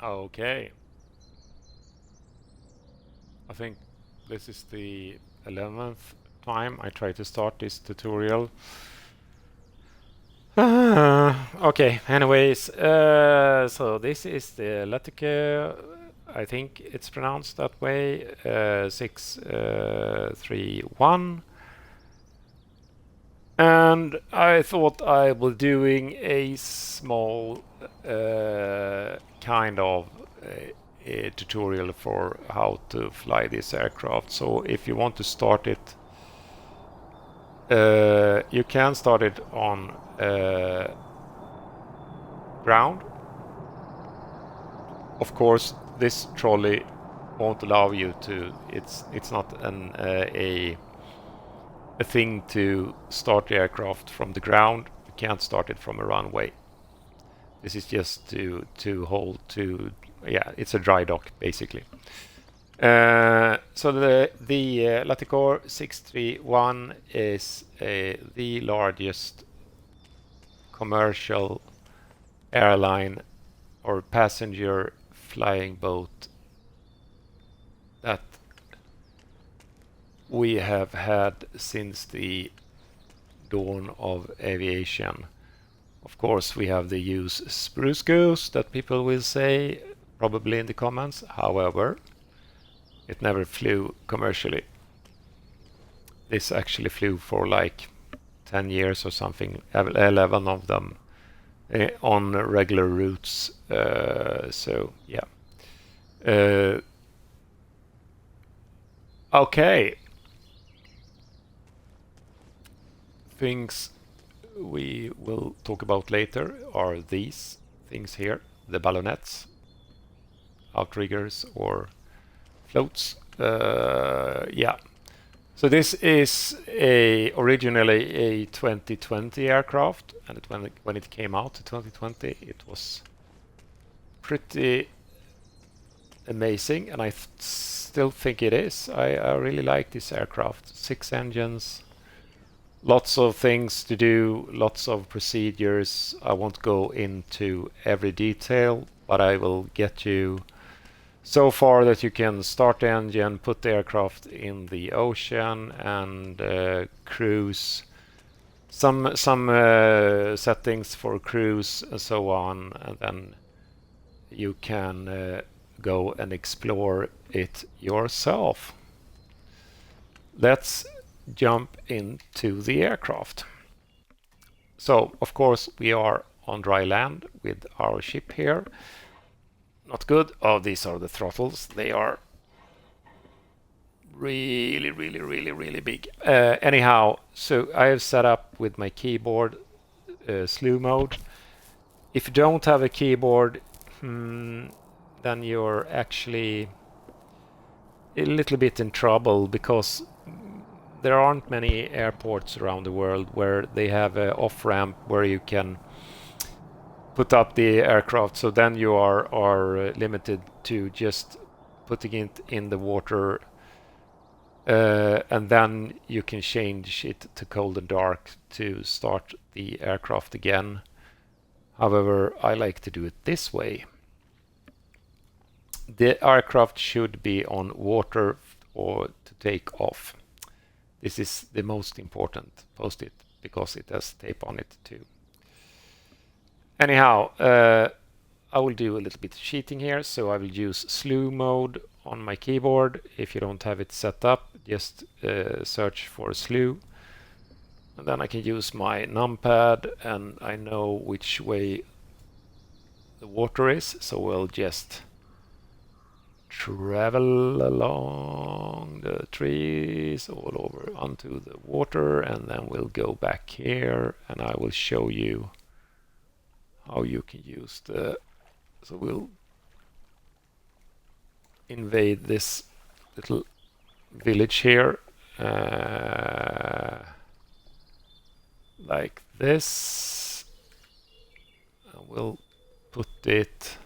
Okay, I think this is the 11th time I try to start this tutorial. Okay, anyways, so this is the Latecoere, I think it's pronounced that way, 631. And I thought I was doing a small kind of a tutorial for how to fly this aircraft. So if you want to start it, you can start it on ground. Of course, this trolley won't allow you to. It's not a thing to start the aircraft from the ground. You can't start it from a runway. This is just to hold to. Yeah, it's a dry dock basically. So the Latecoere 631 is the largest commercial airline or passenger flying boat that we have had since the dawn of aviation. Of course, we have the use spruce goose that people will say probably in the comments. However, it never flew commercially. This actually flew for like 10 years or something, 11 of them on regular routes. So yeah. Okay. Things we will talk about later are these things here, the ballonets, outriggers or floats. Yeah. So this is originally a 2020 aircraft, and when it came out in 2020, it was pretty amazing, and I still think it is. I really like this aircraft. 6 engines, lots of things to do, lots of procedures. I won't go into every detail, but I will get you so far that you can start the engine, put the aircraft in the ocean, and cruise. Some settings for cruise and so on, and then you can go and explore it yourself. Let's jump into the aircraft. So, of course, we are on dry land with our ship here. Not good. Oh, these are the throttles. They are really big. Anyhow, so I have set up with my keyboard slew mode. If you don't have a keyboard, then you're actually a little bit in trouble, because there aren't many airports around the world where they have an off-ramp where you can put up the aircraft. So then you are limited to just putting it in the water, and then you can change it to cold and dark to start the aircraft again. However, I like to do it this way. The aircraft should be on water or to take off. This is the most important post-it because it has tape on it too. Anyhow, I will do a little bit of cheating here, so I will use slew mode on my keyboard. If you don't have it set up, just search for slew, and then I can use my numpad, and I know which way the water is, so we'll just travel along the trees all over onto the water, and then we'll go back here, and I will show you how you can use the. So we'll invade this little village here, like this. And we'll put it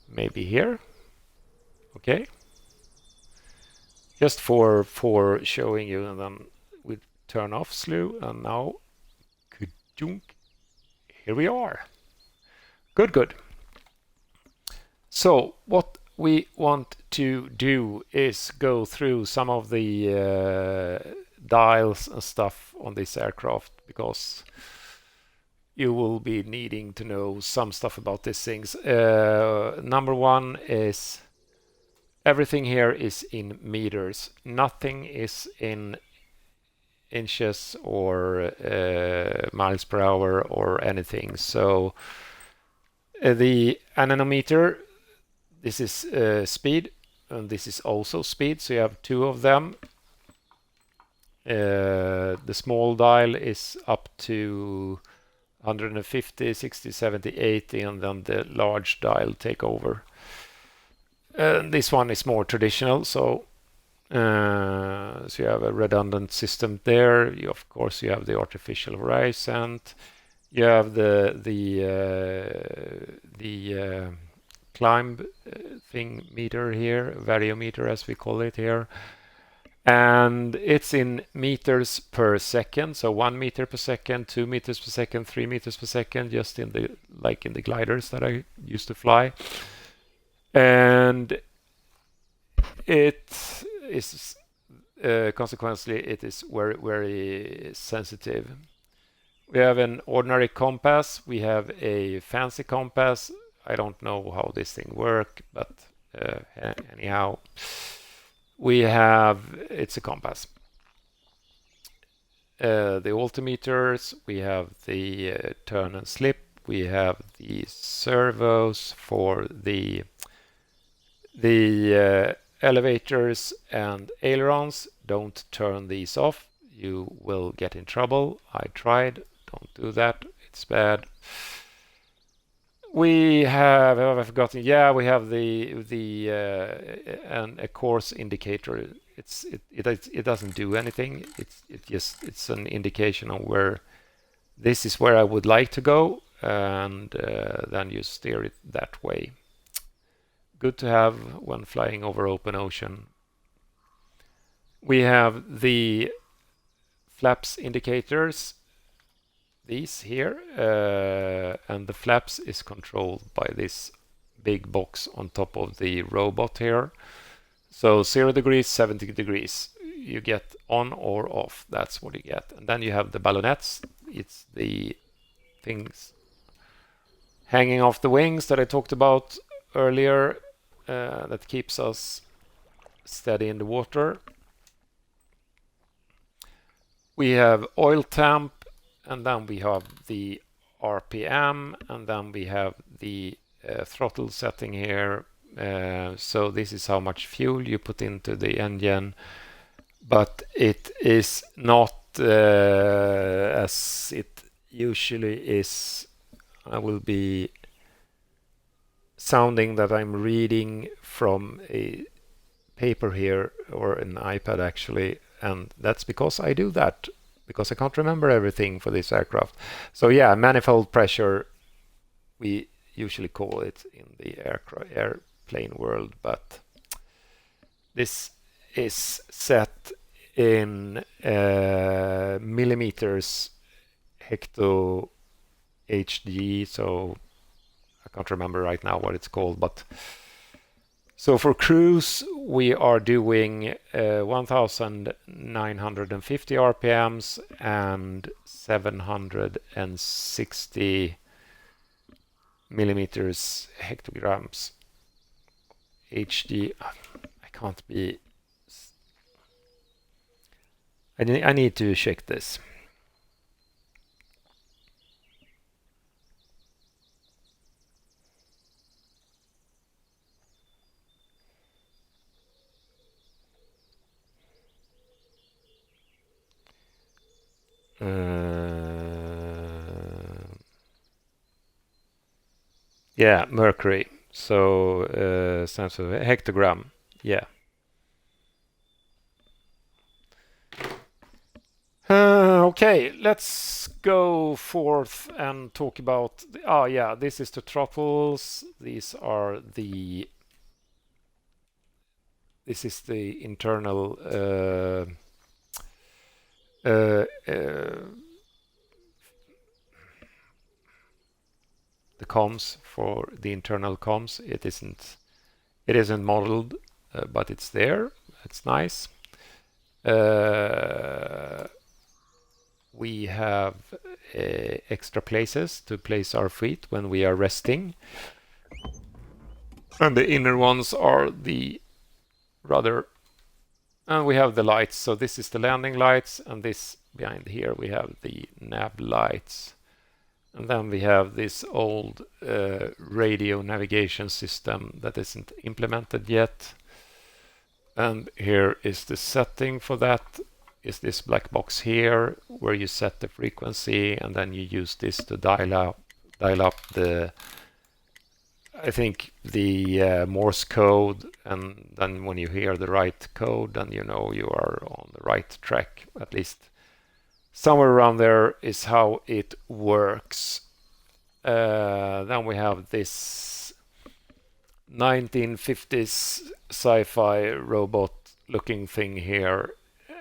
maybe here. Okay, just for showing you, and then we turn off slew, and now here we are. Good. So what we want to do is go through some of the dials and stuff on this aircraft, because you will be needing to know some stuff about these things. Number one is everything here is in meters. Nothing is in inches or miles per hour or anything. So the anemometer, this is speed, and this is also speed. So you have two of them. The small dial is up to 150, 60, 70, 80, and then the large dial take over. This one is more traditional, so you have a redundant system there. Of course, you have the artificial horizon. You have the climb thing meter here, variometer as we call it here. And it's in meters per second, so 1 meter per second, 2 meters per second, 3 meters per second, just in the like in the gliders that I used to fly. And it is consequently it is very, very sensitive. We have an ordinary compass. We have a fancy compass. I don't know how this thing works, but anyhow, it's a compass. The altimeters, we have the turn and slip, we have the servos for the elevators and ailerons. Don't turn these off, you will get in trouble. I tried, don't do that, it's bad. We have I forgotten? Yeah, we have a course indicator. It doesn't do anything. It's an indication of where this is where I would like to go, and then you steer it that way. Good to have when flying over open ocean. We have the flaps indicators. These here, and the flaps is controlled by this big box on top of the robot here. So 0 degrees, 70 degrees, you get on or off, that's what you get. And then you have the ballonets. It's the things hanging off the wings that I talked about earlier, that keeps us steady in the water. We have oil temp, and then we have the RPM, and then we have the throttle setting here. So this is how much fuel you put into the engine, but it is not as it usually is. I will be sounding that I'm reading from a paper here, or an iPad actually, and that's because I do that, because I can't remember everything for this aircraft. So yeah, manifold pressure, we usually call it in the airplane world, but this is set in millimeters hecto HG, so I can't remember right now what it's called, but so for cruise, we are doing 1950 RPMs and 760 millimeters hectograms. HG, I can't be... I need to check this. Yeah, mercury. So stands for hectogram. Yeah. Okay, let's go forth and talk about. Yeah, this is the throttles. This is the internal the comms for the internal comms. It isn't It isn't modeled, but it's there. It's nice. We have extra places to place our feet when we are resting. And the inner ones are the rudder. And we have the lights. So this is the landing lights, and this behind here we have the nav lights. And then we have this old radio navigation system that isn't implemented yet. And here is the setting for that. Is this black box here where you set the frequency, and then you use this to dial up the, I think, the Morse code, and then when you hear the right code, then you know you are on the right track. At least somewhere around there is how it works. Then we have this 1950s sci-fi robot looking thing here,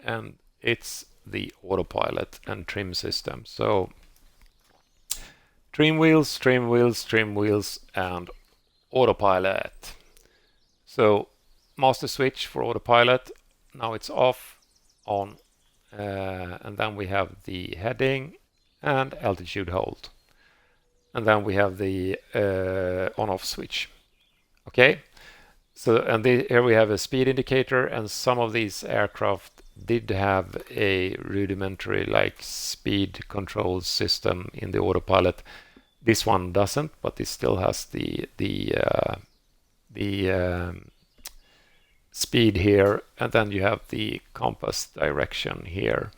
and it's the autopilot and trim system. So trim wheels, trim wheels, trim wheels, and autopilot. So master switch for autopilot. Now it's off, on, and then we have the heading and altitude hold. And then we have the on-off switch. Okay, so and here we have a speed indicator, and some of these aircraft did have a rudimentary like speed control system in the autopilot. This one doesn't, but it still has the speed here, and then you have the compass direction here.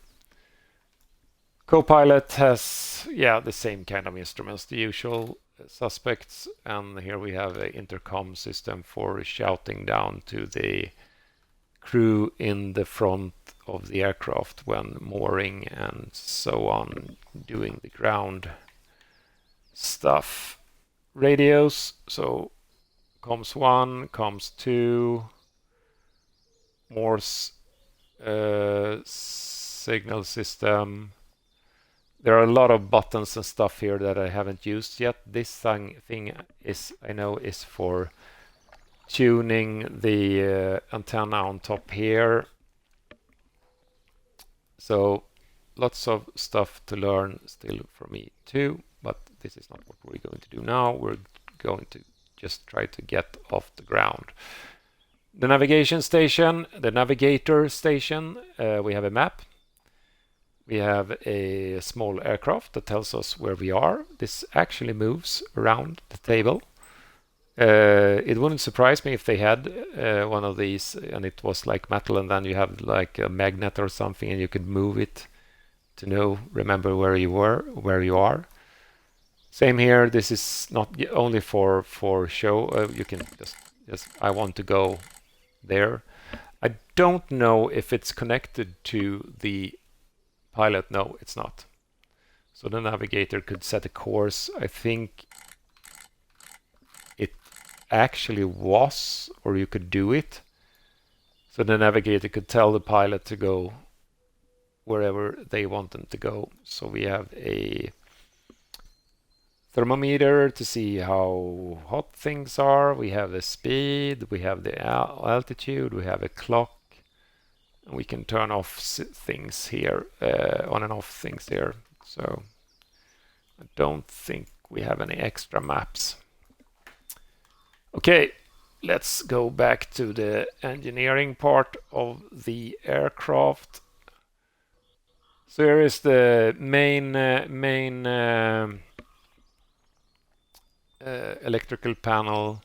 Copilot has, yeah, the same kind of instruments, the usual suspects, and here we have an intercom system for shouting down to the crew in the front of the aircraft when mooring and so on, doing the ground stuff. Radios, so comms 1, comms 2, Morse signal system. There are a lot of buttons and stuff here that I haven't used yet. This thing is, I know, is for tuning the antenna on top here. So lots of stuff to learn still for me too, but this is not what we're going to do now. We're going to just try to get off the ground. The navigation station, the navigator station, we have a map. We have a small aircraft that tells us where we are. This actually moves around the table. It wouldn't surprise me if they had one of these and it was like metal, and then you have like a magnet or something and you could move it to remember where you were, where you are. Same here. This is not only for show. You can just I want to go there. I don't know if it's connected to the pilot. No, it's not. So the navigator could set a course. I think it actually was, or you could do it. So the navigator could tell the pilot to go wherever they want them to go. So we have a thermometer to see how hot things are. We have the speed, we have the altitude, we have a clock. We can turn off things here, on and off things here. So I don't think we have any extra maps. Okay, let's go back to the engineering part of the aircraft. So here is the main electrical panel.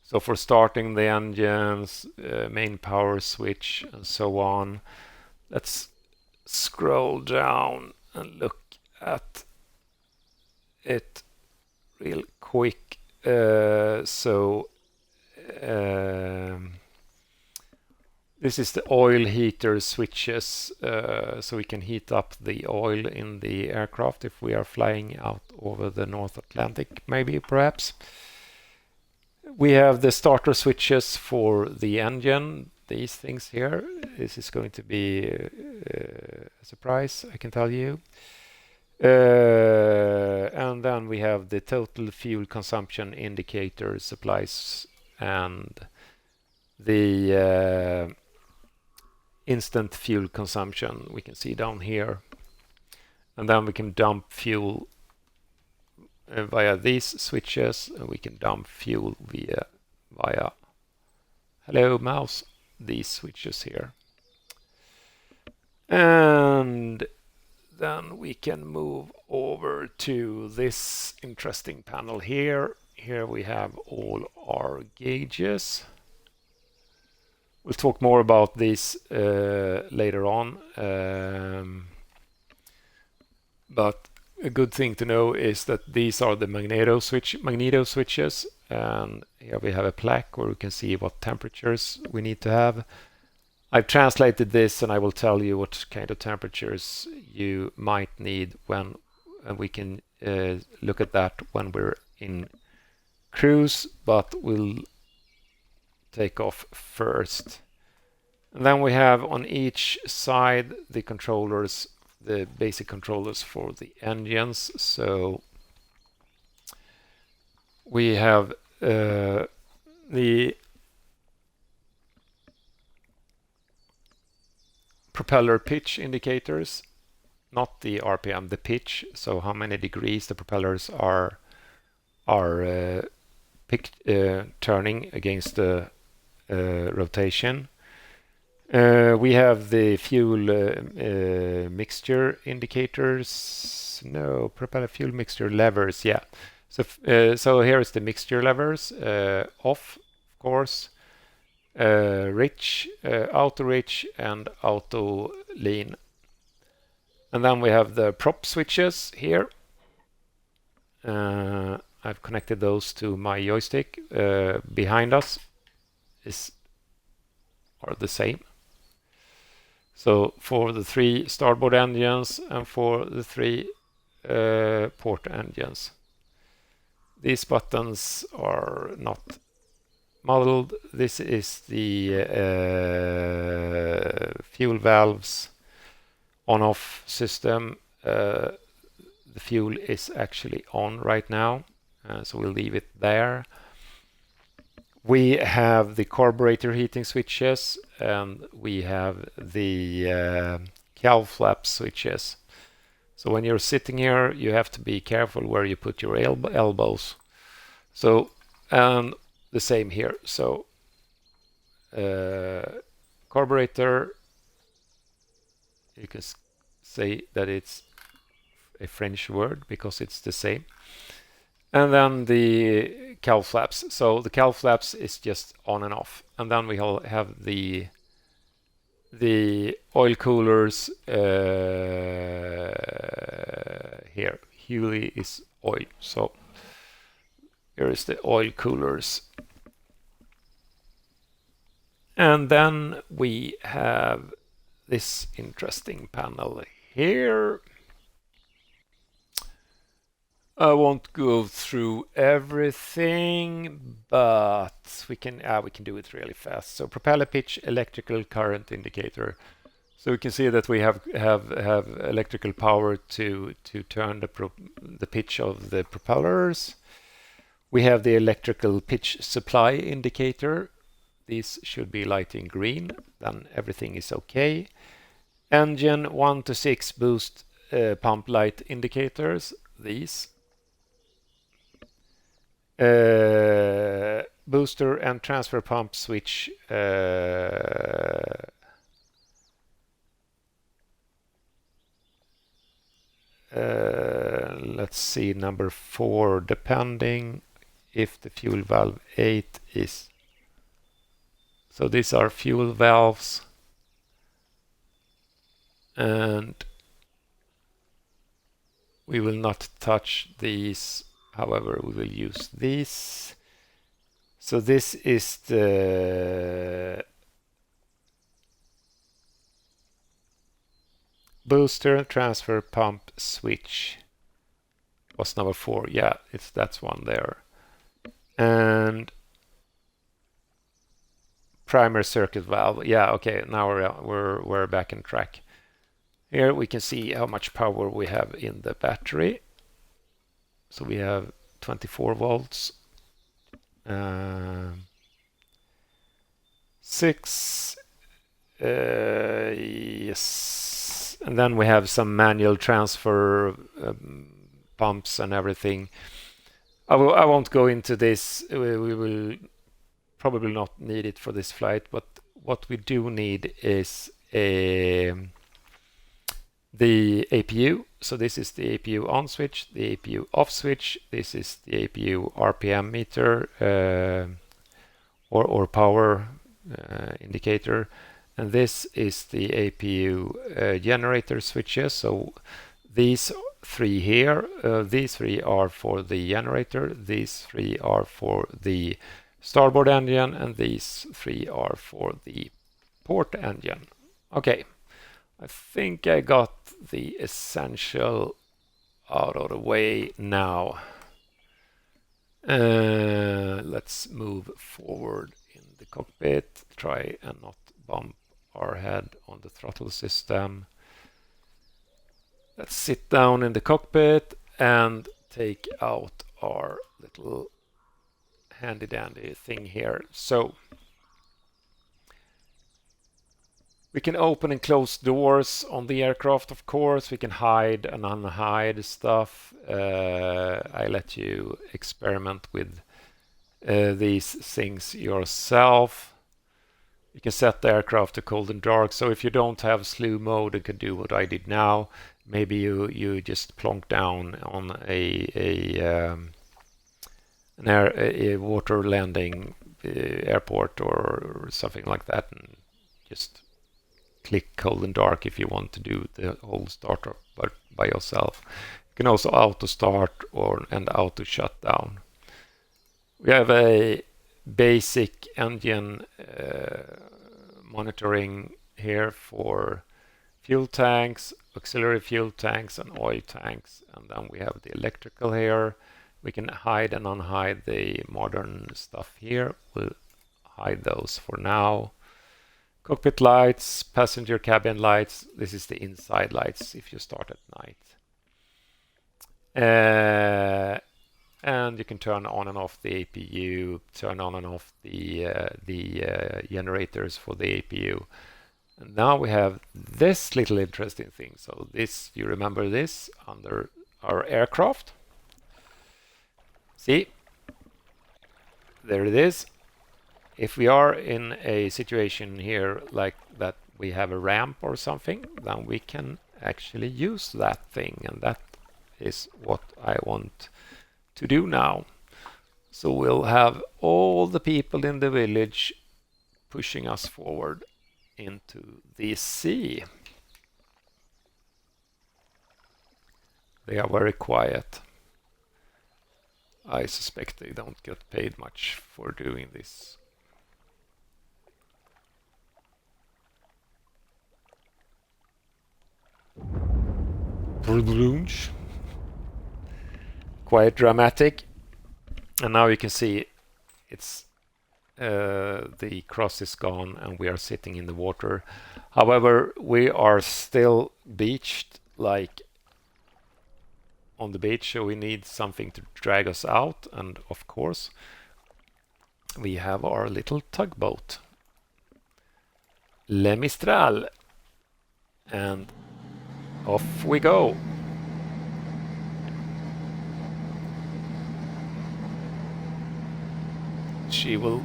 So for starting the engines, main power switch, and so on. Let's scroll down and look at it real quick. This is the oil heater switches, so we can heat up the oil in the aircraft if we are flying out over the North Atlantic, maybe, perhaps. We have the starter switches for the engine, these things here. This is going to be a surprise, I can tell you. And then we have the total fuel consumption indicator supplies and the instant fuel consumption we can see down here, and then we can dump fuel via these switches, and we can dump fuel via hello mouse, these switches here. And then we can move over to this interesting panel here. Here we have all our gauges. We'll talk more about these later on. But a good thing to know is that these are the magneto switches, and here we have a plaque where we can see what temperatures we need to have. I've translated this, and I will tell you what kind of temperatures you might need when, and we can look at that when we're in cruise, but we'll take off first. And then we have on each side the controllers, the basic controllers for the engines. So we have the propeller pitch indicators, not the RPM, the pitch. So how many degrees the propellers are turning against the rotation. We have the fuel mixture indicators. No, propeller fuel mixture levers. Yeah. So here is the mixture levers. Off, of course. Rich, auto rich, and auto lean. And then we have the prop switches here. I've connected those to my joystick. Behind us are the same. So for the 3 starboard engines and for the 3 port engines. These buttons are not modeled. This is the fuel valves on-off system. The fuel is actually on right now, so we'll leave it there. We have the carburetor heating switches, and we have the cowl flap switches. So when you're sitting here, you have to be careful where you put your elbows. So, and the same here. So carburetor, you can say that it's a French word because it's the same. And then the cowl flaps. So the cowl flaps is just on and off. And then we have the oil coolers here. Huli is oil. So here is the oil coolers. And then we have this interesting panel here. I won't go through everything, but we can do it really fast. So propeller pitch, electrical current indicator. So we can see that we have electrical power to turn the pitch of the propellers. We have the electrical pitch supply indicator. These should be lighting green, then everything is okay. Engine 1 to 6 boost pump light indicators, these. Booster and transfer pump switch let's see, number 4, depending if the fuel valve 8 is. So these are fuel valves, and we will not touch these. However, we will use these. So this is the booster transfer pump switch. Was number 4? Yeah, that's one there. And primary circuit valve. Yeah, okay. Now we're back in track. Here we can see how much power we have in the battery. So we have 24 volts. 6. Yes, and then we have some manual transfer pumps and everything. I won't go into this. We will probably not need it for this flight, but what we do need is the APU. So this is the APU on switch, the APU off switch. This is the APU RPM meter or power indicator. And this is the APU generator switches. So these 3 here, these 3 are for the generator, these 3 are for the starboard engine, and these 3 are for the port engine. Okay, I think I got the essential out of the way now. Let's move forward in the cockpit, try and not bump our head on the throttle system. Let's sit down in the cockpit and take out our little handy dandy thing here. So we can open and close doors on the aircraft, of course. We can hide and unhide stuff. I let you experiment with these things yourself. You can set the aircraft to cold and dark. So if you don't have slew mode and can do what I did now, maybe you just plonk down on a water landing airport or something like that, and just click cold and dark if you want to do the whole startup by yourself. You can also auto start and auto shut down. We have a basic engine monitoring here for fuel tanks, auxiliary fuel tanks, and oil tanks. And then we have the electrical here. We can hide and unhide the modern stuff here. We'll hide those for now. Cockpit lights, passenger cabin lights. This is the inside lights if you start at night. And you can turn on and off the APU, turn on and off the generators for the APU. And now we have this little interesting thing. So this, you remember this under our aircraft. See, there it is. If we are in a situation here like that, we have a ramp or something, then we can actually use that thing, and that is what I want to do now. So we'll have all the people in the village pushing us forward into the sea. They are very quiet. I suspect they don't get paid much for doing this. Quite dramatic. And now you can see it's the cross is gone and we are sitting in the water. However, we are still beached, like on the beach, so we need something to drag us out, and of course we have our little tugboat, Le Mistral, and off we go. She will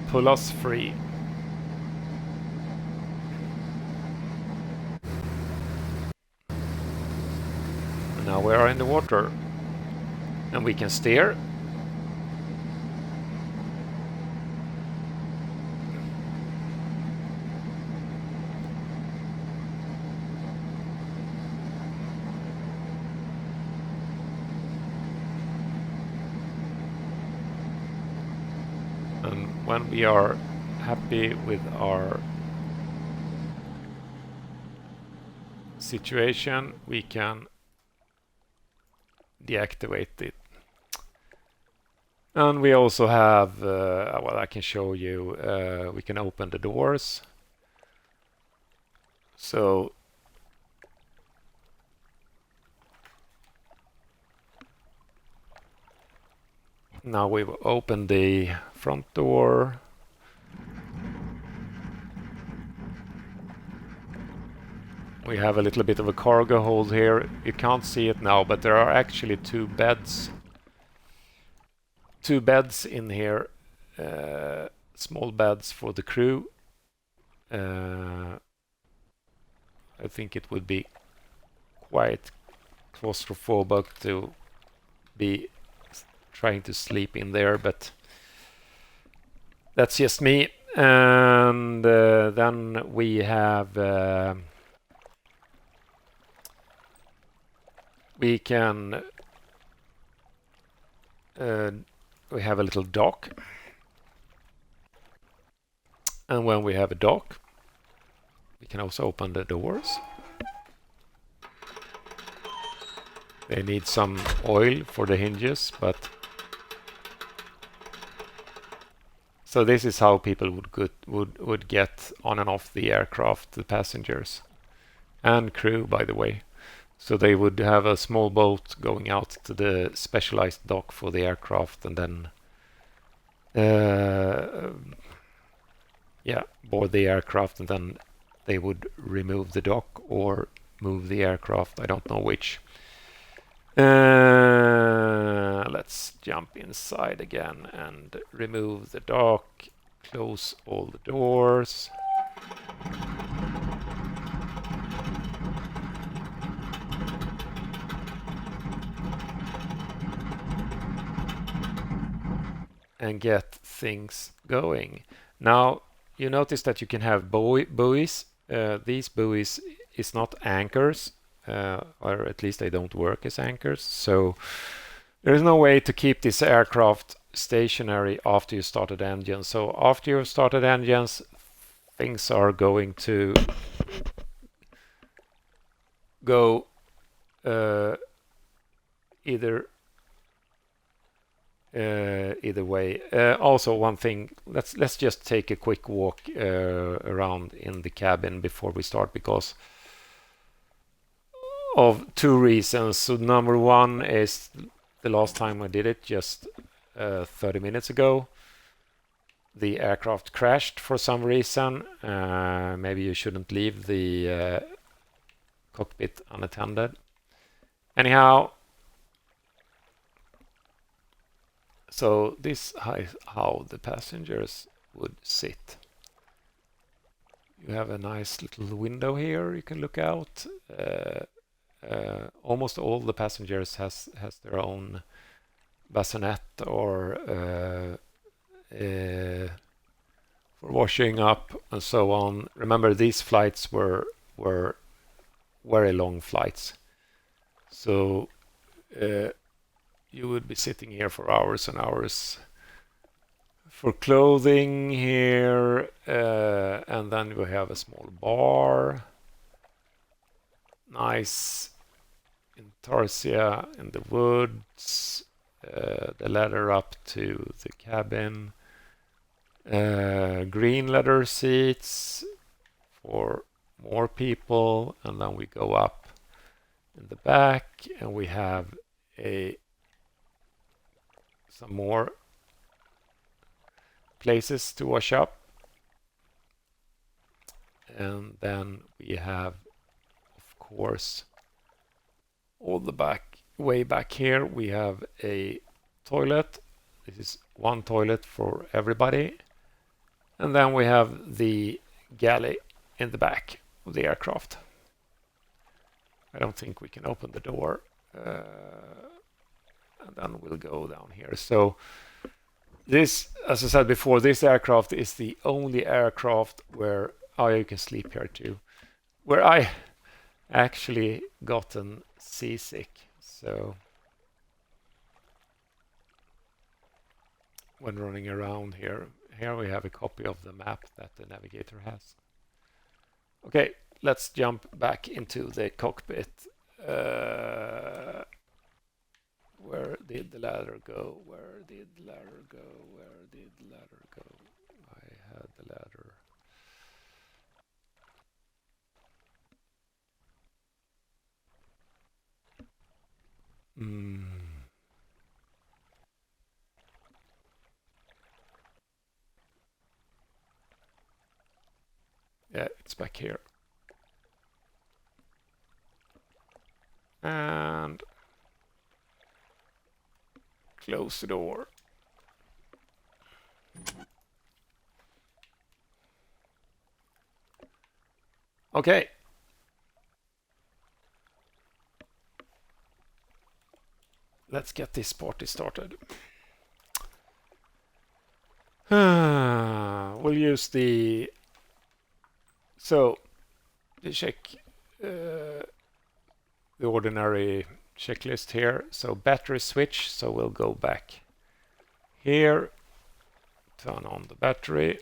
pull us free. And now we are in the water and we can steer. And when we are happy with our situation, we can deactivate it. And we also have, well, I can show you, we can open the doors. So now we've opened the front door, We have a little bit of a cargo hold here. You can't see it now, but there are actually two beds in here, small beds for the crew. I think it would be quite claustrophobic to be trying to sleep in there, but that's just me. And then we have we have a little dock, and when we have a dock, we can also open the doors. They need some oil for the hinges, but so this is how people would get on and off the aircraft, the passengers and crew, by the way. So they would have a small boat going out to the specialized dock for the aircraft, and then board the aircraft, and then they would remove the dock or move the aircraft. I don't know which. Let's jump inside again and remove the dock, close all the doors. And get things going. Now, you notice that you can have buoys. These buoys is not anchors, or at least they don't work as anchors. So there is no way to keep this aircraft stationary after you started engines. So after you've started engines, things are going to go either way. Also, one thing, let's just take a quick walk around in the cabin before we start, because of two reasons. So number one is the last time I did it, just 30 minutes ago, the aircraft crashed for some reason. Maybe you shouldn't leave the cockpit unattended. Anyhow, so this is how the passengers would sit. You have a nice little window here you can look out. Almost all the passengers has their own bassinet or for washing up and so on. Remember, these flights were very long flights, so you would be sitting here for hours and hours. For clothing here, and then we have a small bar. Nice intarsia in the woods. The ladder up to the cabin. Green leather seats for more people, and then we go up in the back, and we have some more places to wash up. And then we have, of course, all the way back here, we have a toilet. This is one toilet for everybody. And then we have the galley in the back of the aircraft. I don't think we can open the door. And then we'll go down here. So this, as I said before, this aircraft is the only aircraft where, oh, you can sleep here too, where I actually gotten seasick. So when running around here we have a copy of the map that the navigator has. Okay, let's jump back into the cockpit. Where did the ladder go? Where did the ladder go? Where did the ladder go? I had the ladder. Yeah, it's back here. And close the door. Okay. Let's get this party started. We'll use the check the ordinary checklist here. So battery switch, so we'll go back here, turn on the battery.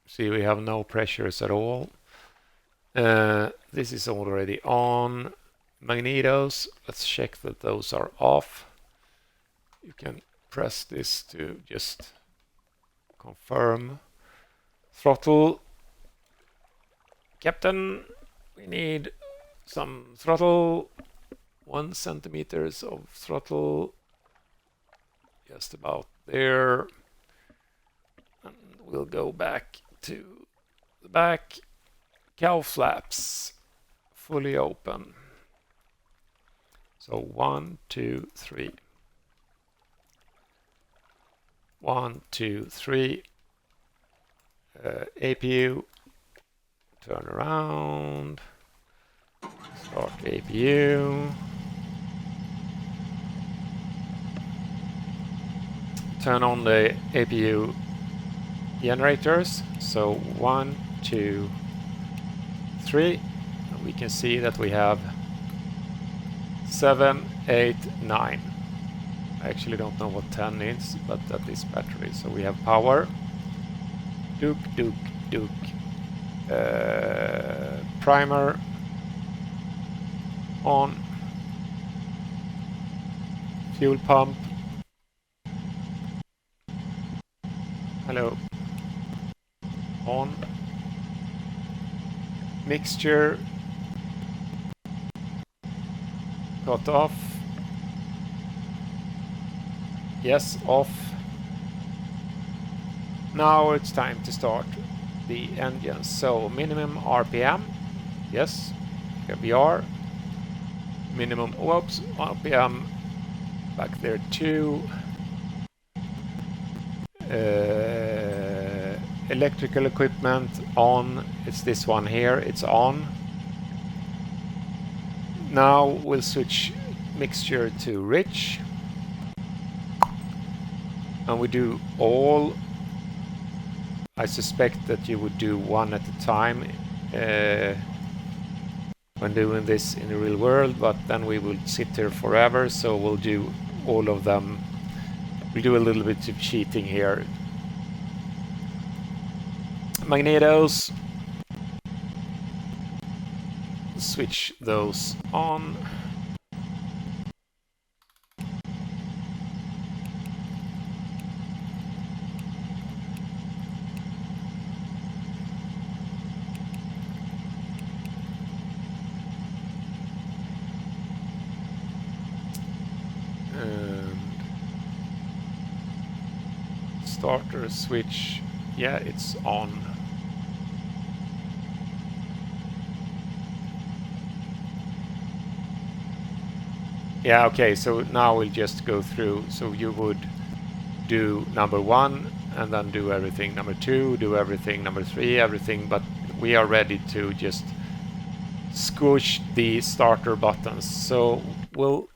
See, we have no pressures at all. This is already on. Magnetos, let's check that those are off. You can press this to just confirm. Throttle. Captain, we need some throttle. 1 centimeters of throttle. Just about there. And we'll go back to the back. Cow flaps fully open. So 1, 2, 3. 1, 2, 3. APU. Turn around. Start APU. Turn on the APU generators. So 1, 2, 3. And we can see that we have 7, 8, 9. I actually don't know what 10 is, but that is battery. So we have power. Duke. Primer on. Fuel pump. Hello. On. Mixture. Cut off. Yes, off. Now it's time to start the engine. So minimum RPM. Yes, here we are. Minimum, whoops, RPM. Back there too. Electrical equipment on. It's this one here. It's on. Now we'll switch mixture to rich. And we do all. I suspect that you would do one at a time when doing this in the real world, but then we will sit here forever, so we'll do all of them. We'll do a little bit of cheating here. Magnetos. Switch those on. Starter switch, yeah, it's on. Yeah, okay, so now we'll just go through. So you would do number 1 and then do everything. Number 2, do everything. Number 3, everything. But we are ready to just squish the starter buttons. So we'll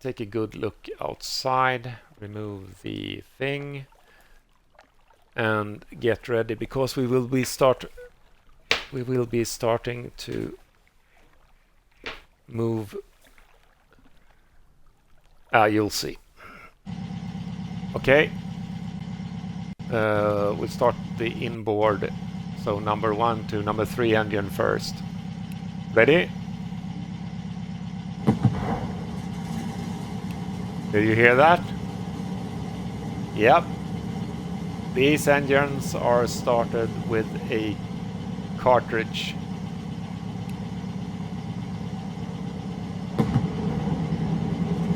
take a good look outside, remove the thing, and get ready, because we will be starting to move. You'll see. Okay. We'll start the inboard. So number 1 to number 3 engine first. Ready? Did you hear that? Yep. These engines are started with a cartridge.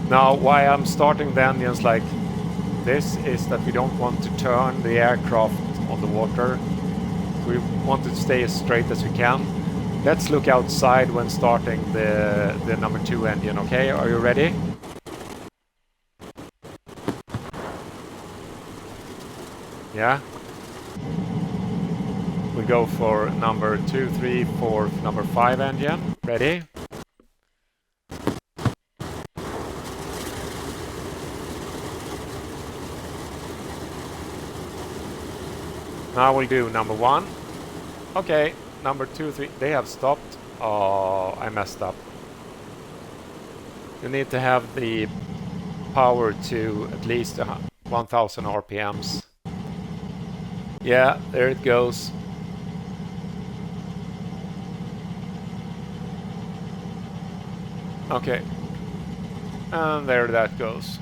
Now, why I'm starting the engines like this is that we don't want to turn the aircraft on the water. We want it to stay as straight as we can. Let's look outside when starting the number 2 engine, okay? Are you ready? Yeah? We go for number 2, 3, 4, number 5 engine. Ready? Now we'll do number 1. Okay, number 2, 3. They have stopped. Oh, I messed up. You need to have the power to at least 1000 RPMs. Yeah, there it goes. Okay. And there that goes.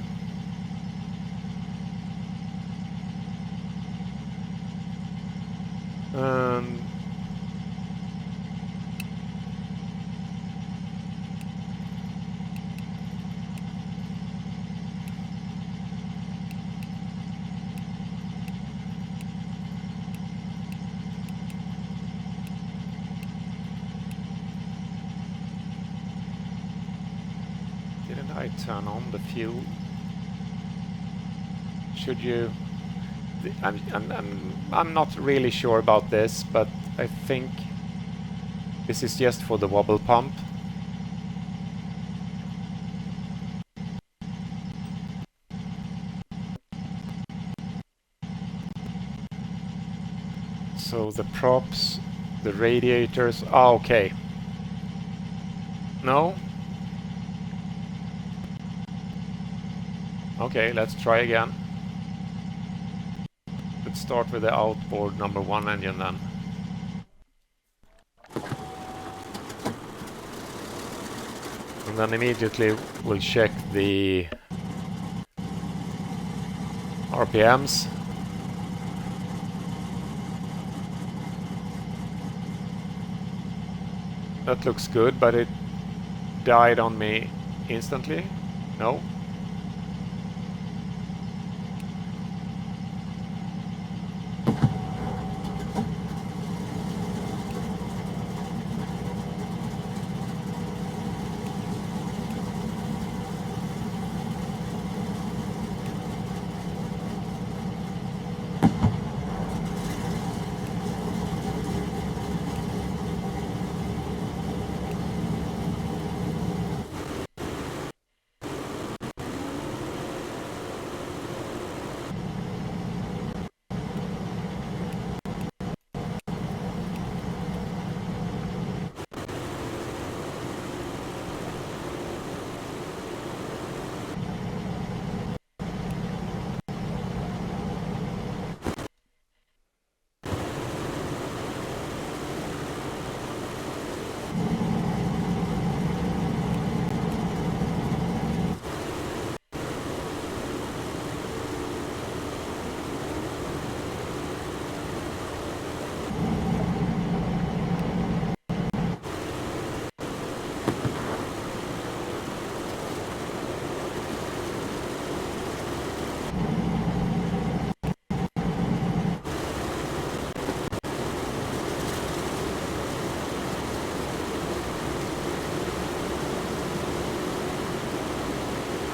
Didn't I turn on the fuel? Should you? I'm not really sure about this, but I think this is just for the wobble pump. So the props, the radiators. Ah, okay. No? Okay, let's try again. Let's start with the outboard number 1 engine then. And then immediately we'll check the RPMs. That looks good, but it died on me instantly. No?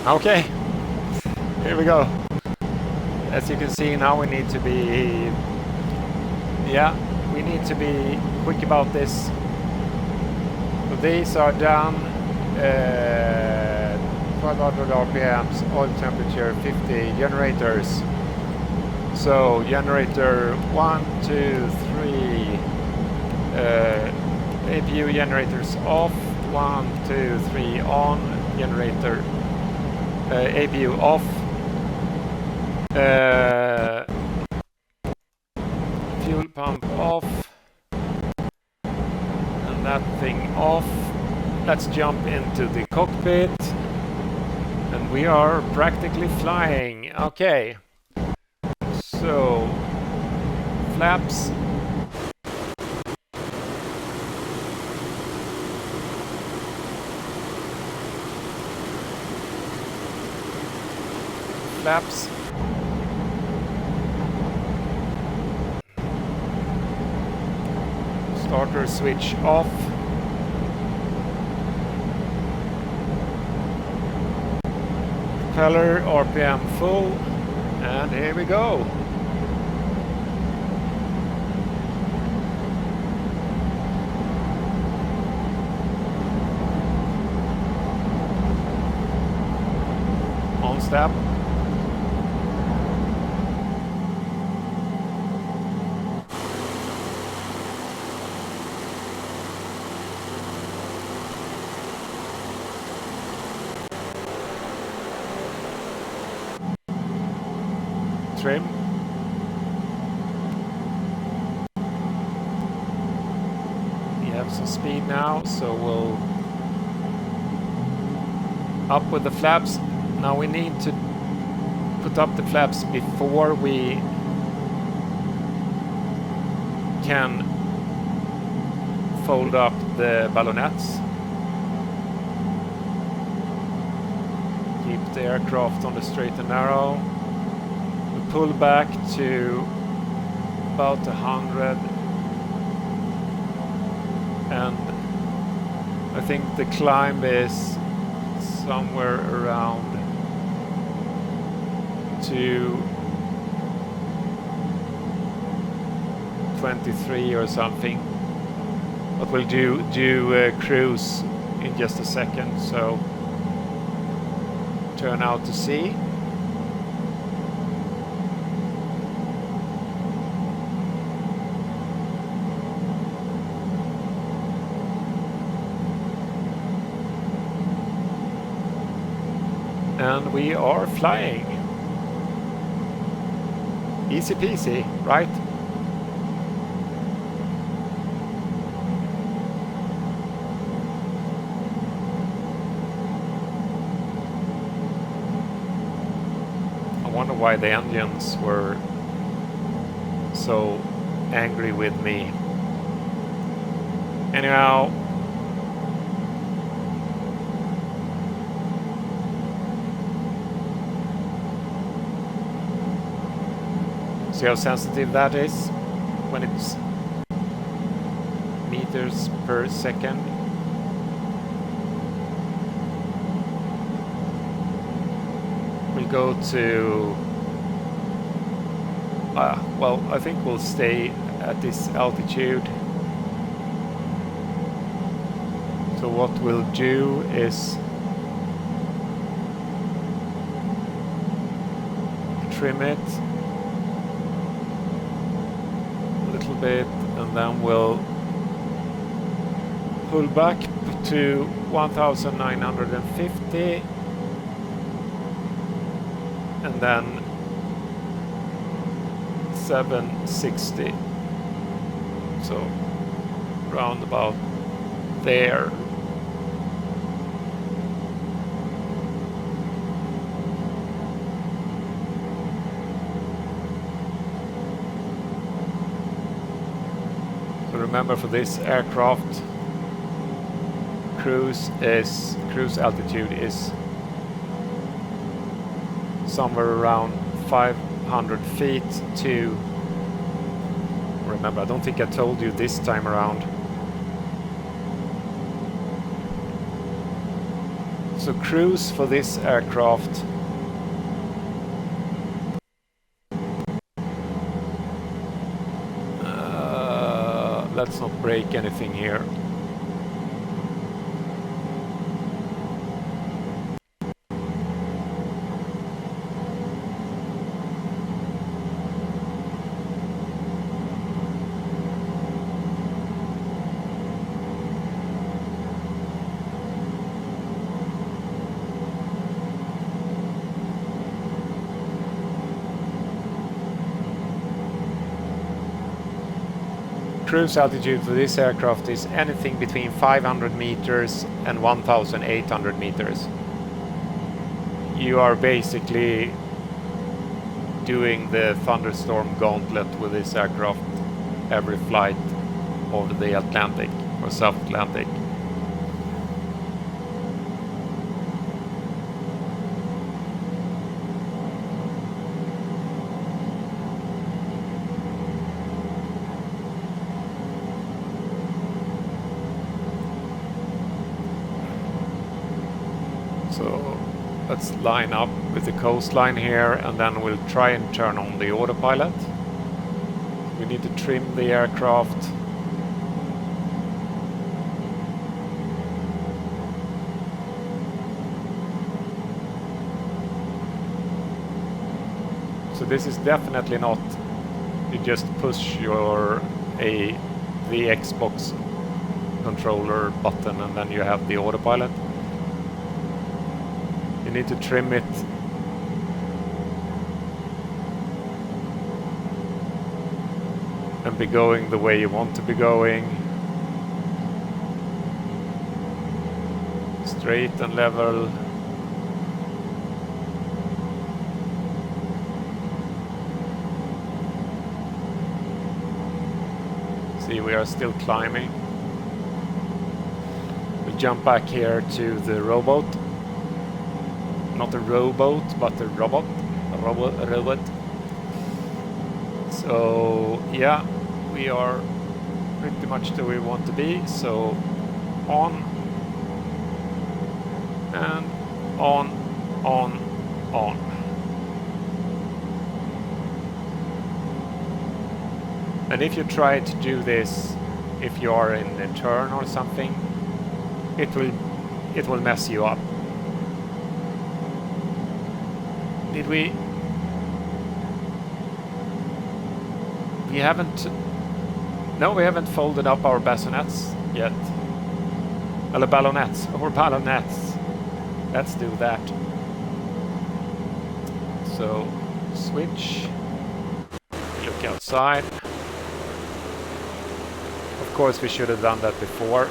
Okay, here we go. As you can see now we need to be, we need to be quick about this. So these are done, 1200 RPMs, oil temperature 50, generators. So generator 1, 2, 3, APU generators off, 1, 2, 3 on, generator APU off, fuel pump off, and that thing off. Let's jump into the cockpit, and we are practically flying. Okay, so flaps. Flaps. Starter switch off. propeller, RPM full, and here we go. On step. Trim. We have some speed now, so we'll up with the flaps. Now we need to put up the flaps before we can fold up the ballonets. Keep the aircraft on the straight and narrow. We pull back to about 100, and I think the climb is somewhere around to 23 or something, but we'll do cruise in just a second. So turn out to sea. And we are flying. Easy peasy, right? I wonder why the engines were so angry with me. Anyhow, see how sensitive that is when it's meters per second. We'll go to well, I think we'll stay at this altitude. So what we'll do is trim it bit, and then we'll pull back to 1950, and then 760, so round about there. Remember, for this aircraft, cruise altitude is somewhere around 500 feet to, remember, I don't think I told you this time around. So cruise for this aircraft let's not break anything here. Cruise altitude for this aircraft is anything between 500 meters and 1,800 meters. You are basically doing the thunderstorm gauntlet with this aircraft every flight over the Atlantic or South Atlantic. So Let's line up with the coastline here, and then we'll try and turn on the autopilot. We need to trim the aircraft. So this is definitely not you just push the Xbox controller button and then you have the autopilot. You need to trim it and be going the way you want to be going. Straight and level. See, we are still climbing. We jump back here to the rowboat. Not a rowboat, but a robot. A robot. So, yeah, we are pretty much where we want to be. So, on and on. And if you try to do this, if you are in a turn or something, it will mess you up. Did we? We haven't. No, we haven't folded up our bassinets yet. Or ballonets. Let's do that. So, switch. Look outside. Of course, we should have done that before.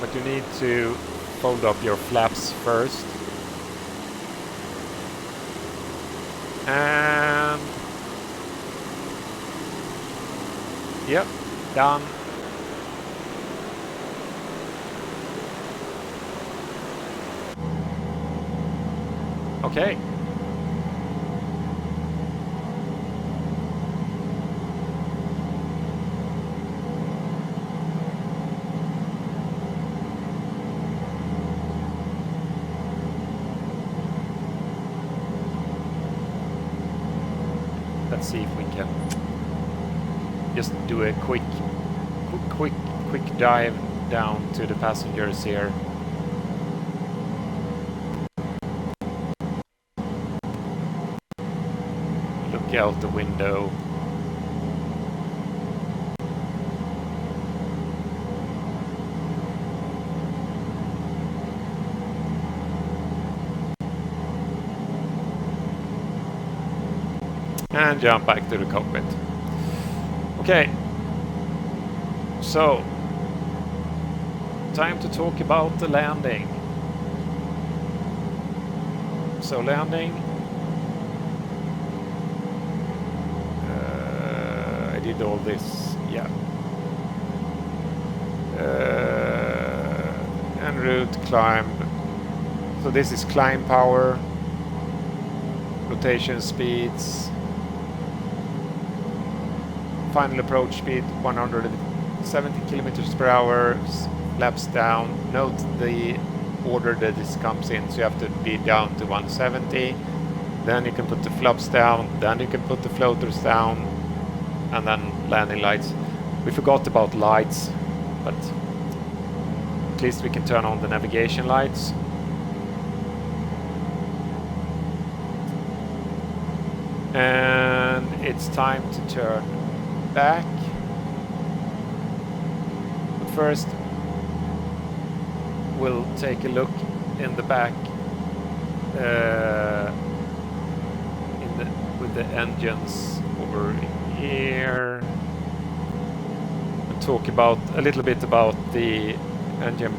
But you need to fold up your flaps first. And yep, done. Okay. Let's see if we can just do a quick dive down to the passengers here. Look out the window. And jump back to the cockpit. Okay, so time to talk about the landing. So landing, I did all this, yeah. En route, climb. So this is climb power, rotation speeds. Final approach speed 170 kilometers per hour, flaps down. Note the order that this comes in, so you have to be down to 170. Then you can put the flaps down, then you can put the floaters down, and then landing lights. We forgot about lights, but at least we can turn on the navigation lights. And it's time to turn back. But first we'll take a look in the back with the engines over here and talk about a little bit about the engine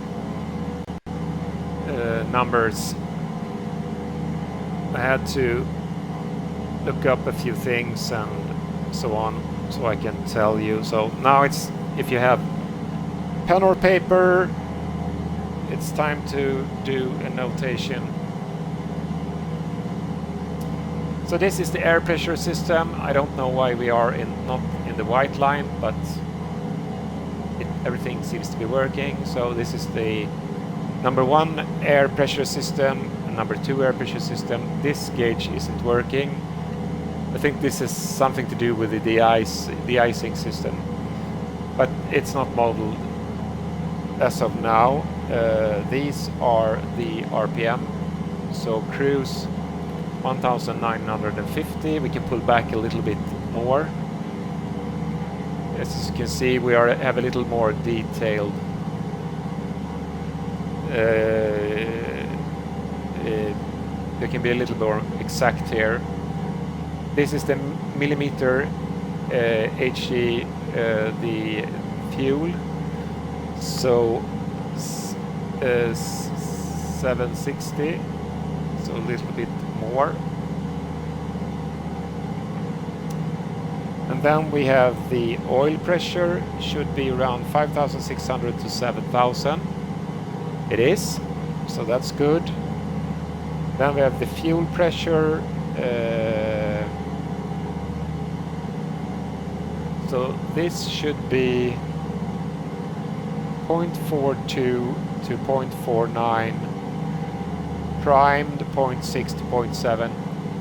numbers. I had to look up a few things and so on, so I can tell you. So now it's, if you have pen or paper, it's time to do a notation. So this is the air pressure system. I don't know why we are not in the white line, but everything seems to be working. So this is the number 1 air pressure system and number 2 air pressure system. This gauge isn't working. I think this is something to do with the de-icing system, but it's not modeled as of now. These are the RPM, so cruise 1950. We can pull back a little bit more. As you can see, we have a little more detailed they can be a little more exact here. This is the millimeter HG, the fuel, so 760, so a little bit more. And then we have the oil pressure, should be around 5,600 to 7,000. It is, so that's good. Then we have the fuel pressure. So this should be 0.42 to 0.49, primed 0.6 to 0.7.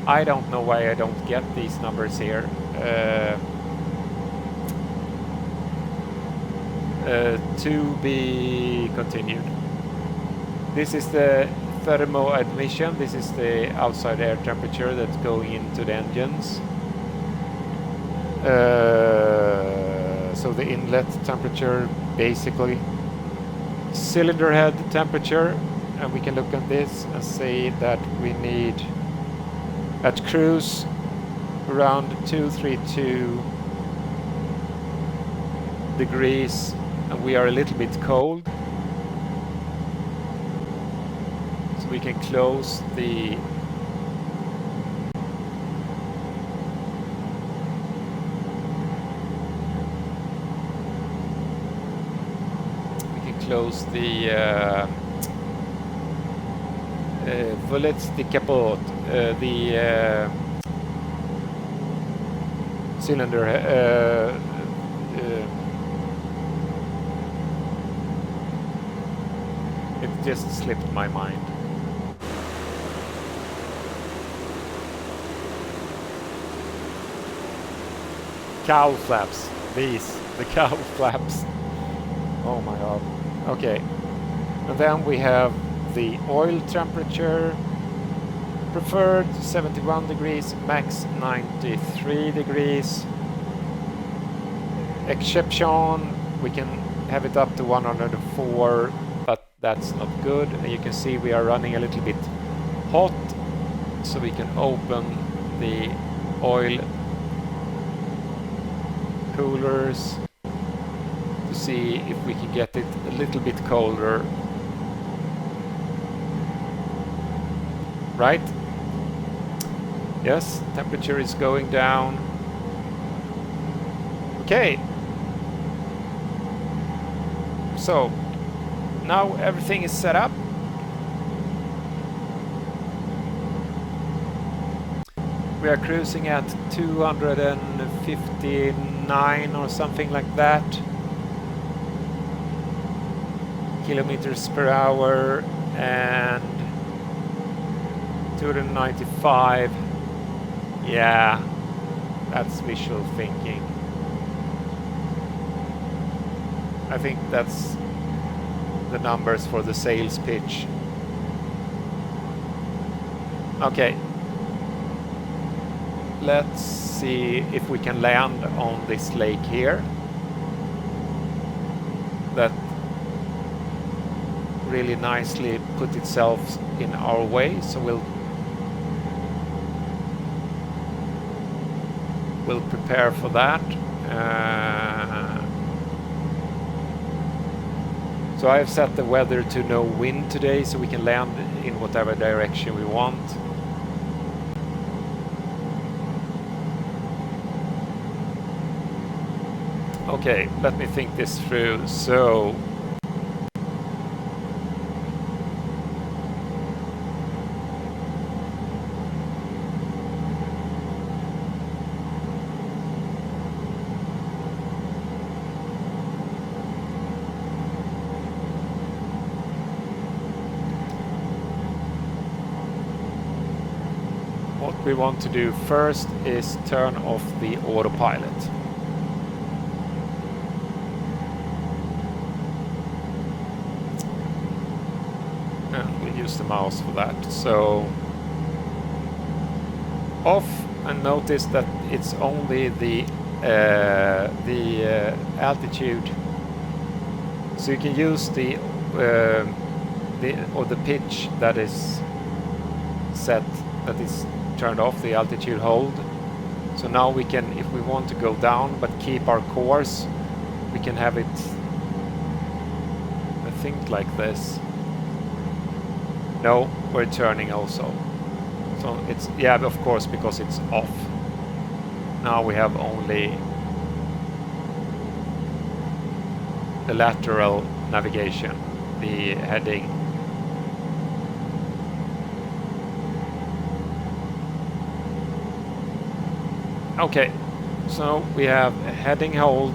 I don't know why I don't get these numbers here. To be continued. This is the thermo admission. This is the outside air temperature that's going into the engines. So the inlet temperature, basically. Cylinder head temperature, and we can look at this and see that we need at cruise around 232 degrees, and we are a little bit cold, so we can close the volets de capot, the cylinder it just slipped my mind. Cowl flaps, the cowl flaps. Oh my god. Okay, and then we have the oil temperature, preferred 71 degrees, max 93 degrees. Exception, we can have it up to 104, but that's not good. And you can see we are running a little bit hot, so we can open the oil coolers to see if we can get it a little bit colder. Right? Yes, temperature is going down. Okay. So, now everything is set up. We are cruising at 259 or something like that kilometers per hour, and 295. Yeah, that's visual thinking. I think that's the numbers for the sales pitch. Okay. Let's see if we can land on this lake here. That really nicely put itself in our way, so we'll prepare for that. So I have set the weather to no wind today, so we can land in whatever direction we want. Okay, let me think this through. So what we want to do first is turn off the autopilot. And we'll use the mouse for that. So off, and notice that it's only the altitude. So you can use the pitch that is set, that is turned off, the altitude hold. So now we can, if we want to go down but keep our course, we can have it, I think, like this. No, we're turning also. So it's, yeah, of course, because it's off. Now we have only the lateral navigation, the heading. Okay, so we have a heading hold,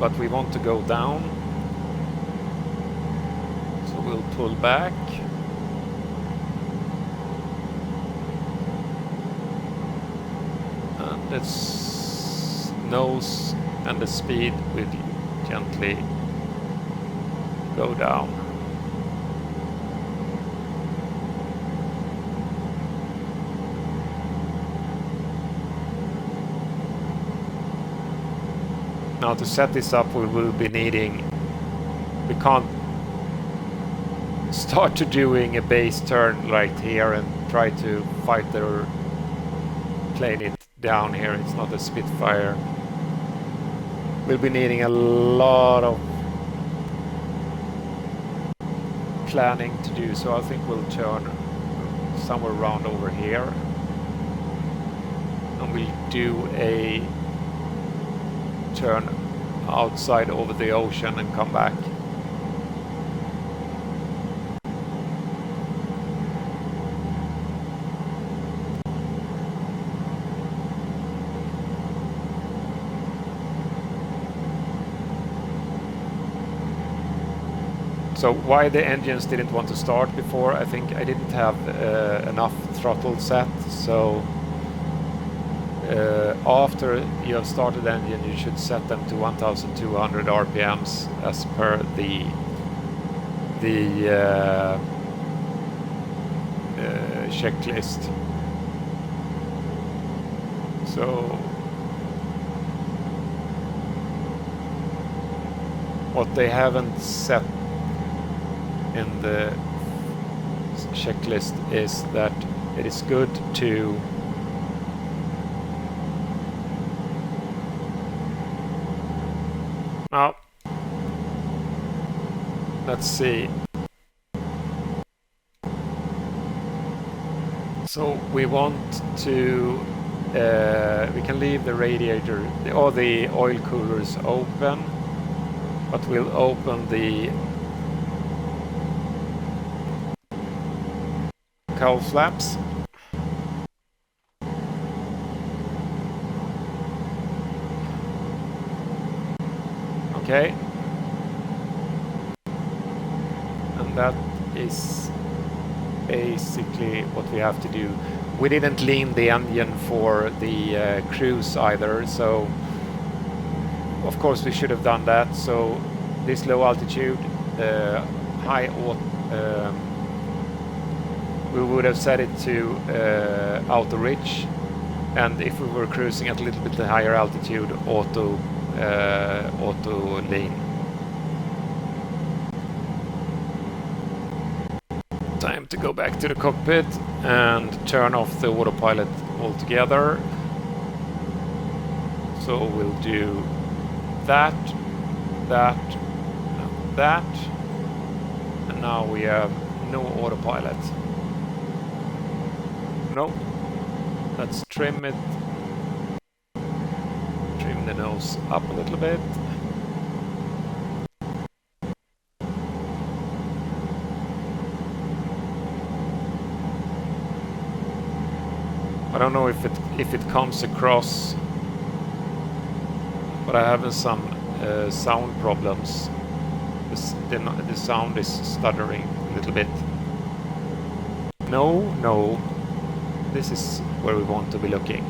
but we want to go down. So we'll pull back. And let's nose and the speed will gently go down. Now to set this up, we will be needing, we can't start to doing a base turn right here and try to fight the plane it down here. It's not a Spitfire. We'll be needing a lot of planning to do, so I think we'll turn somewhere around over here, and we'll do a turn outside over the ocean and come back. So why the engines didn't want to start before, I think I didn't have enough throttle set. So after you have started the engine, you should set them to 1200 RPMs as per the checklist. So what they haven't set in the checklist is that it is good to now, let's see. So we want to we can leave the radiator or the oil coolers open, but we'll open the cowl flaps. Okay. And that is basically what we have to do. We didn't lean the engine for the cruise either, so of course we should have done that. So this low altitude, high we would have set it to auto rich, and if we were cruising at a little bit higher altitude, auto lean. Time to go back to the cockpit and turn off the autopilot altogether. So we'll do that, that, and that, and now we have no autopilot. No, let's trim it. Trim the nose up a little bit. I don't know if it comes across, but I have some sound problems. The sound is stuttering a little bit. No, no. This is where we want to be looking.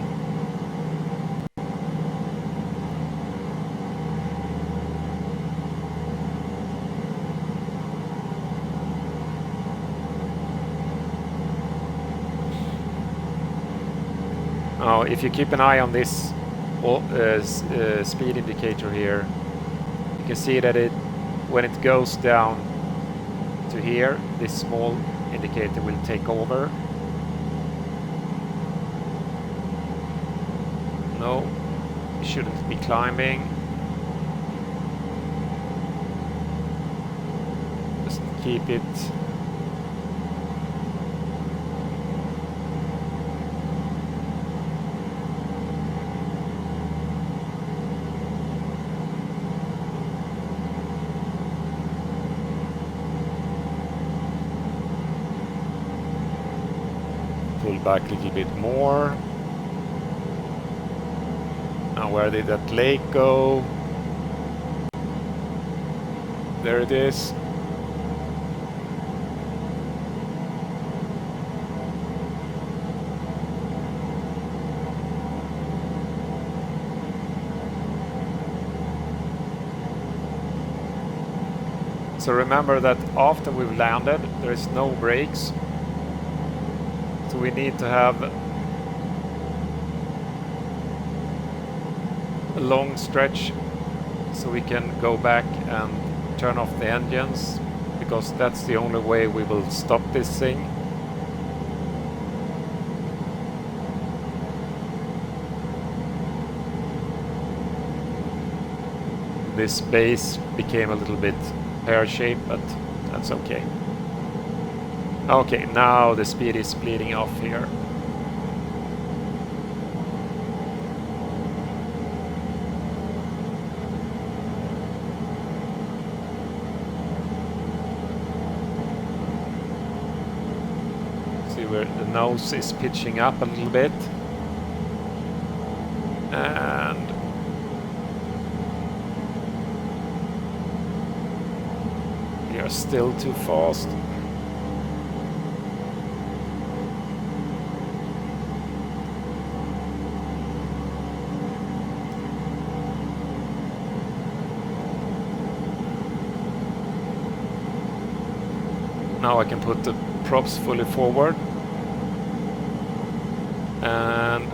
Now, if you keep an eye on this speed indicator here, you can see that when it goes down to here, this small indicator will take over. No, you shouldn't be climbing. Just keep it. Pull back a little bit more. Now, where did that lake go? There it is. So remember that after we've landed, there is no brakes. So we need to have a long stretch so we can go back and turn off the engines, because that's the only way we will stop this thing. This base became a little bit pear-shaped, but that's okay. Okay, now the speed is bleeding off here. See where the nose is pitching up a little bit. And we are still too fast. Now I can put the props fully forward. And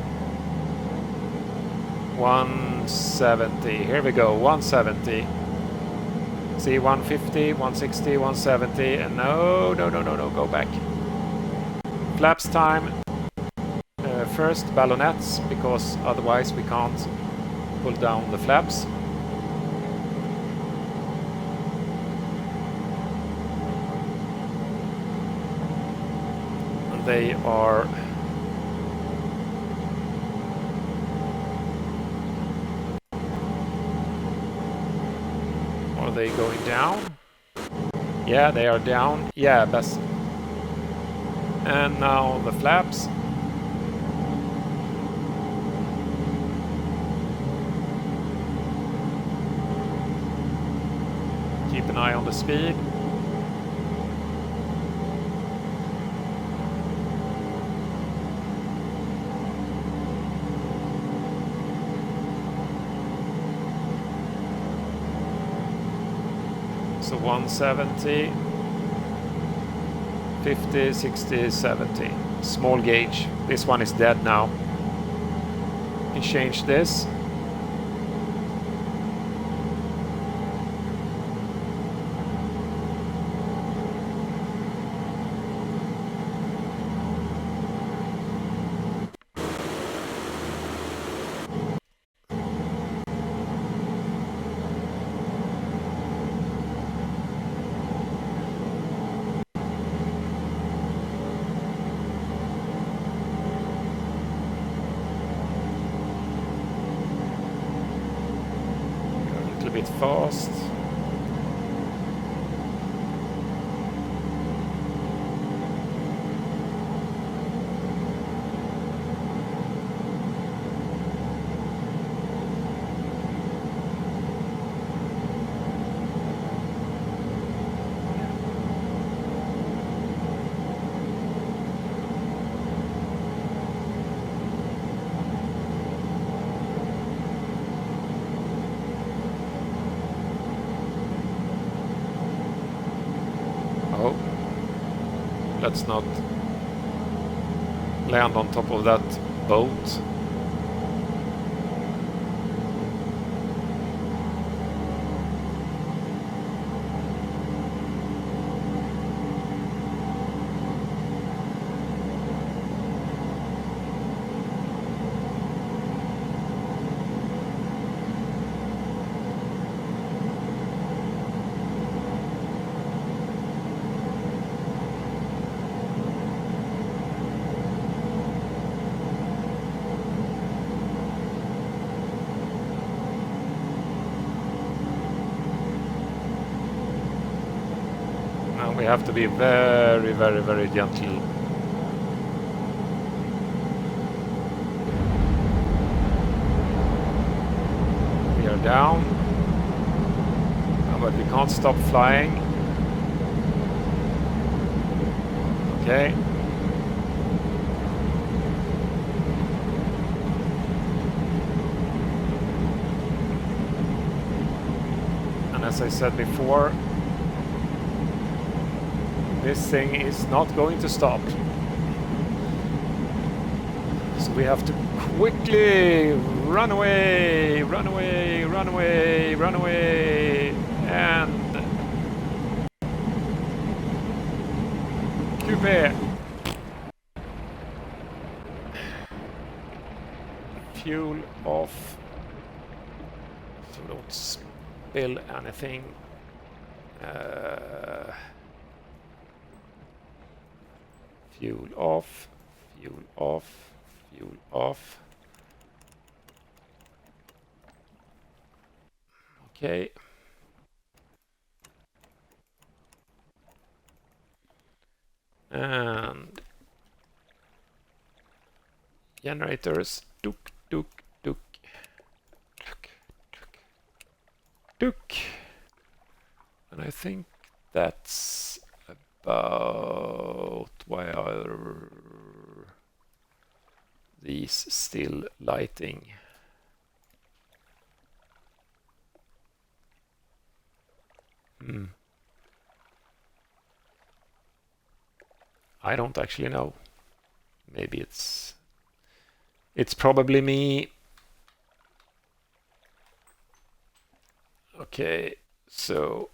170. Here we go, 170. See, 150, 160, 170. And no, go back. Flaps time. First ballonets, because otherwise we can't pull down the flaps. They are they going down? Yeah, they are down. Yeah, best. And now the flaps. Keep an eye on the speed. So 170, 50, 60, 70. Small gauge. This one is dead now. You can change this. A bit fast. Let's not land on top of that boat. We have to be very, very, very gentle. We are down, but we can't stop flying. Okay. And as I said before, this thing is not going to stop. So we have to quickly run away, run away, run away, run away, and coupe. Fuel off, so don't spill anything. Fuel off, fuel off, fuel off. Okay. And generators, duk, duk, duk, duk, duk, duk. And I think that's about why are these still lighting? I don't actually know. Maybe it's probably me. Okay, so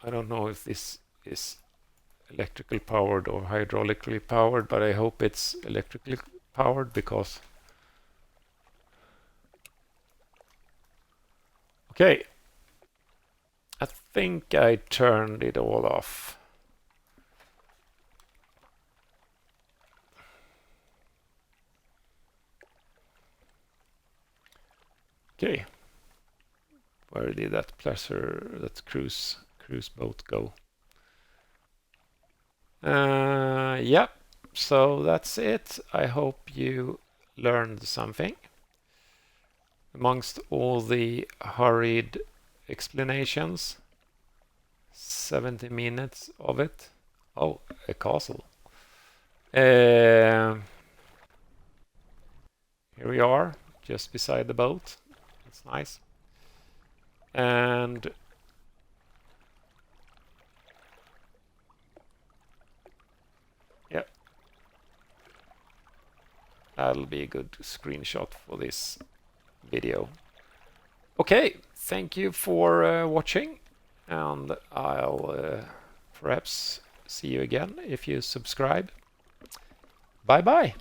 I don't know if this is electrically powered or hydraulically powered, but I hope it's electrically powered because... Okay, I think I turned it all off. Okay, where did that cruise boat go? Yeah, so that's it. I hope you learned something amongst all the hurried explanations. 70 minutes of it. Oh, a castle. Here we are, just beside the boat. That's nice. And yeah, that'll be a good screenshot for this video. Okay, thank you for watching, and I'll perhaps see you again if you subscribe. Bye bye.